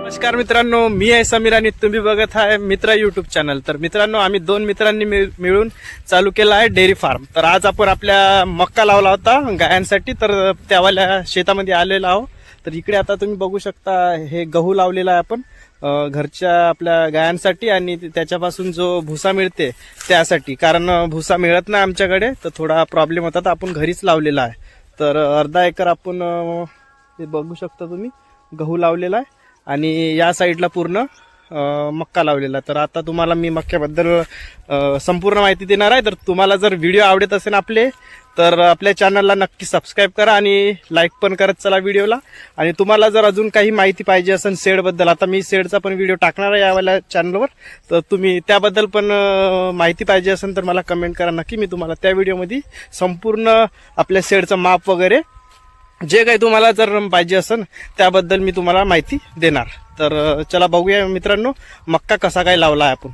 नमस्कार मित्रांनो, मी आहे समीर आणि तुम्ही बघत आहे मित्र यूट्यूब चॅनल। तर मित्रांनो, आम्ही दोन मित्रांनी मिळून चालू केला आहे डेअरी फार्म। तर आज आपण आपल्या मक्का लावला होता गायांसाठी, तर त्यावाल्या शेतामध्ये आलेला आहोत। तर इकडे आता तुम्ही बघू शकता, हे गहू लावलेला आहे आपण घरच्या आपल्या गायांसाठी, आणि त्याच्यापासून जो भुसा मिळते त्यासाठी। कारण भुसा मिळत नाही आमच्याकडे, तर थोडा प्रॉब्लेम होता, तर आपण घरीच लावलेला आहे। तर अर्धा एकर आपण हे बघू शकता तुम्ही गहू लावलेला आहे, आणि या साईडला पूर्ण मक्का लावलेला। तर आता तुम्हाला मी मक्क्याबद्दल संपूर्ण माहिती देणार आहे। तर तुम्हाला जर व्हिडिओ आवडत असेल आपले, तर आपल्या चॅनलला नक्की सबस्क्राईब करा आणि लाईक पण करत चला व्हिडिओला। आणि तुम्हाला जर अजून काही माहिती पाहिजे असेल शेडबद्दल, आता मी शेडचा पण व्हिडिओ टाकणार आहे यावाल्या चॅनलवर, तर तुम्ही त्याबद्दल पण माहिती पाहिजे असेल तर मला कमेंट करा नक्की। मी तुम्हाला त्या व्हिडिओमध्ये संपूर्ण आपल्या शेडचं माप वगैरे जे काही तुम्हाला जर पाहिजे असेल त्याबद्दल मी तुम्हाला माहिती देणार। तर चला बघूया मित्रांनो, मक्का कसा काय लावला आहे आपण।